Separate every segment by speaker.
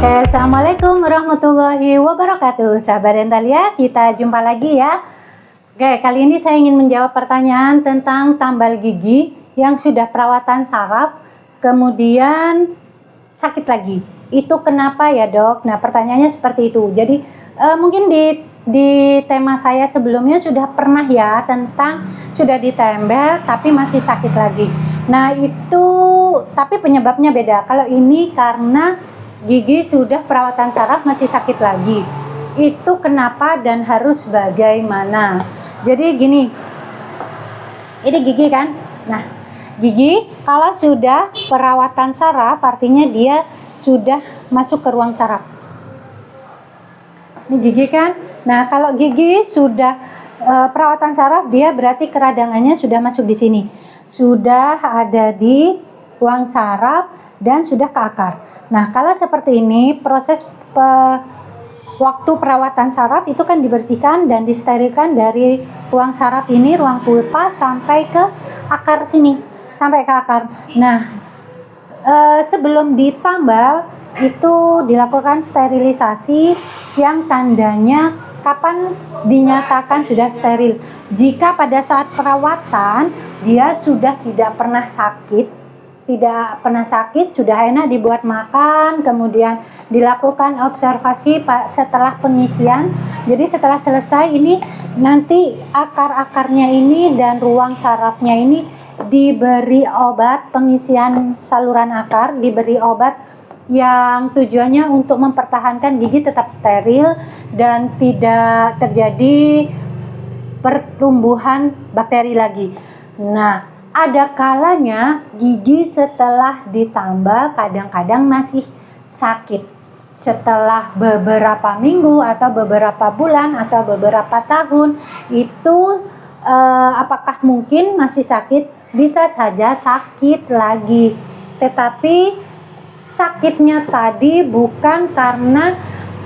Speaker 1: Assalamualaikum warahmatullahi wabarakatuh. Sahabat Dentalia, kita jumpa lagi ya. Oke, kali ini saya ingin menjawab pertanyaan tentang tambal gigi yang sudah perawatan saraf kemudian sakit lagi. Itu kenapa ya, Dok? Nah, pertanyaannya seperti itu. Jadi mungkin di tema saya sebelumnya sudah pernah ya tentang sudah ditempel tapi masih sakit lagi. Nah, itu tapi penyebabnya beda. Kalau ini karena gigi sudah perawatan saraf masih sakit lagi. Itu kenapa dan harus bagaimana? Jadi gini, ini gigi kan? Nah, gigi kalau sudah perawatan saraf artinya dia sudah masuk ke ruang saraf. Ini gigi kan? Nah, kalau gigi sudah perawatan saraf, dia berarti keradangannya sudah masuk di sini. Sudah ada di ruang saraf dan sudah ke akar. Nah, kalau seperti ini, proses waktu perawatan saraf itu kan dibersihkan dan disterilkan dari ruang saraf ini, ruang pulpa sampai ke akar sini, sampai ke akar. Nah, sebelum ditambal itu dilakukan sterilisasi yang tandanya kapan dinyatakan sudah steril. Jika pada saat perawatan dia sudah tidak pernah sakit, sudah enak dibuat makan, kemudian dilakukan observasi setelah pengisian. Jadi setelah selesai ini nanti akar-akarnya ini dan ruang sarafnya ini diberi obat pengisian saluran akar, diberi obat yang tujuannya untuk mempertahankan gigi tetap steril dan tidak terjadi pertumbuhan bakteri lagi. Nah, ada kalanya gigi setelah ditambal kadang-kadang masih sakit. Setelah beberapa minggu atau beberapa bulan atau beberapa tahun itu apakah mungkin masih sakit? Bisa saja sakit lagi. Tetapi sakitnya tadi bukan karena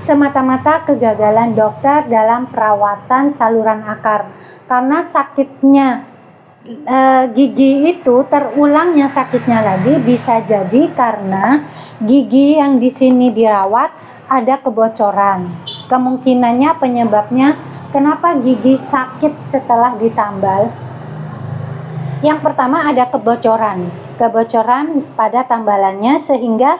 Speaker 1: semata-mata kegagalan dokter dalam perawatan saluran akar. Karena sakitnya gigi itu terulangnya sakitnya lagi bisa jadi karena gigi yang di sini dirawat ada kebocoran. Kemungkinannya penyebabnya kenapa gigi sakit setelah ditambal. Yang pertama ada kebocoran pada tambalannya sehingga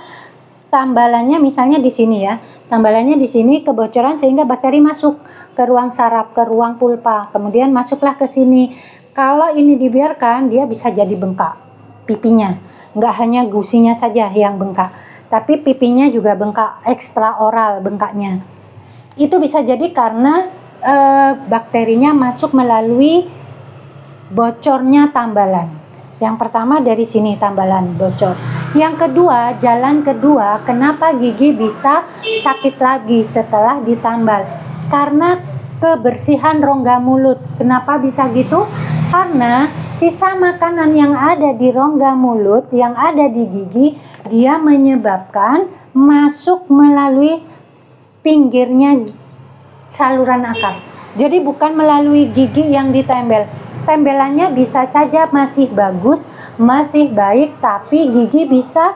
Speaker 1: tambalannya misalnya di sini ya. Tambalannya di sini kebocoran sehingga bakteri masuk ke ruang saraf, ke ruang pulpa, kemudian masuklah ke sini. Kalau ini dibiarkan, dia bisa jadi bengkak pipinya. Nggak hanya gusinya saja yang bengkak, tapi pipinya juga bengkak, ekstraoral bengkaknya. Itu bisa jadi karena bakterinya masuk melalui bocornya tambalan. Yang pertama dari sini tambalan bocor. Yang kedua, jalan kedua, kenapa gigi bisa sakit lagi setelah ditambal? Karena kebersihan rongga mulut. Kenapa bisa gitu? Karena sisa makanan yang ada di rongga mulut, yang ada di gigi, dia menyebabkan masuk melalui pinggirnya saluran akar. Jadi bukan melalui gigi yang ditempel. Tembelannya bisa saja masih bagus, masih baik, tapi gigi bisa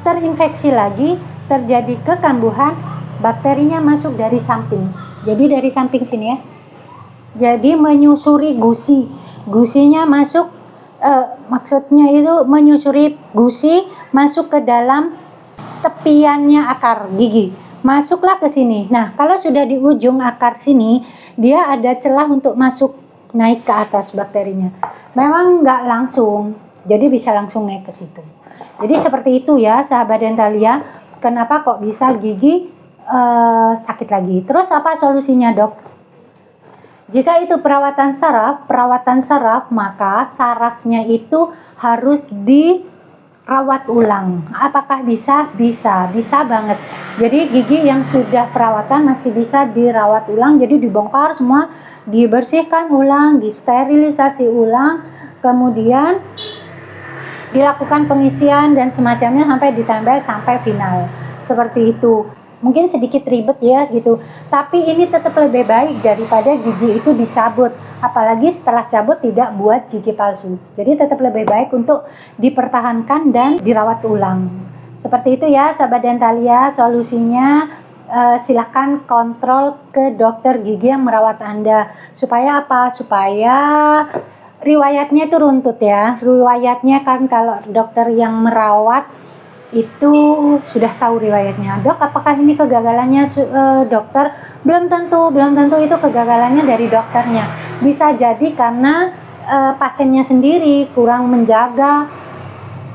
Speaker 1: terinfeksi lagi, terjadi kekambuhan, bakterinya masuk dari samping. Jadi dari samping sini ya. Jadi menyusuri gusinya masuk, maksudnya itu menyusuri gusi masuk ke dalam tepiannya akar gigi, masuklah ke sini. Nah, kalau sudah di ujung akar sini, dia ada celah untuk masuk naik ke atas bakterinya. Memang nggak langsung, jadi bisa langsung naik ke situ. Jadi seperti itu ya, sahabat Dentalia. Kenapa kok bisa gigi sakit lagi? Terus apa solusinya, Dok? Jika itu perawatan saraf, maka sarafnya itu harus dirawat ulang. Apakah bisa? Bisa banget. Jadi gigi yang sudah perawatan masih bisa dirawat ulang, jadi dibongkar semua, dibersihkan ulang, disterilisasi ulang, kemudian dilakukan pengisian dan semacamnya sampai ditambal sampai final. Seperti itu. Mungkin sedikit ribet ya gitu, tapi ini tetap lebih baik daripada gigi itu dicabut, apalagi setelah cabut tidak buat gigi palsu. Jadi tetap lebih baik untuk dipertahankan dan dirawat ulang. Seperti itu ya sahabat Dentalia, solusinya silakan kontrol ke dokter gigi yang merawat Anda. Supaya apa? Supaya riwayatnya itu runtut ya. Riwayatnya kan kalau dokter yang merawat itu sudah tahu riwayatnya. Dok, apakah ini kegagalannya dokter? Belum tentu itu kegagalannya dari dokternya. Bisa jadi karena pasiennya sendiri kurang menjaga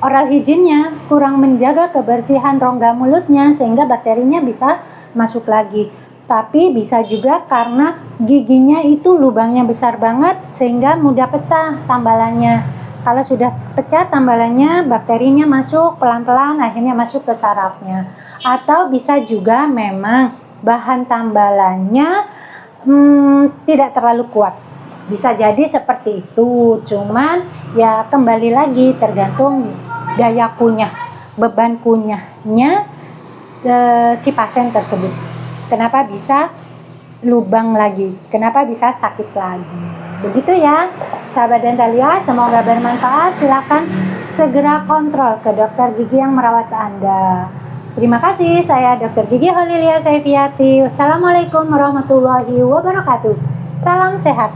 Speaker 1: oral hygiene-nya, kurang menjaga kebersihan rongga mulutnya sehingga bakterinya bisa masuk lagi. Tapi bisa juga karena giginya itu lubangnya besar banget sehingga mudah pecah tambalannya. Kalau sudah pecah tambalannya, bakterinya masuk pelan-pelan akhirnya masuk ke sarafnya. Atau bisa juga memang bahan tambalannya tidak terlalu kuat. Bisa jadi seperti itu, cuman ya kembali lagi tergantung daya kunyah, beban kunyahnya si pasien tersebut. Kenapa bisa lubang lagi? Kenapa bisa sakit lagi? Begitu ya, sahabat Dentalia, semoga bermanfaat. Silakan segera kontrol ke dokter gigi yang merawat Anda. Terima kasih, saya Dr. Gigi Holilia Saifiati. Wassalamualaikum warahmatullahi wabarakatuh. Salam sehat.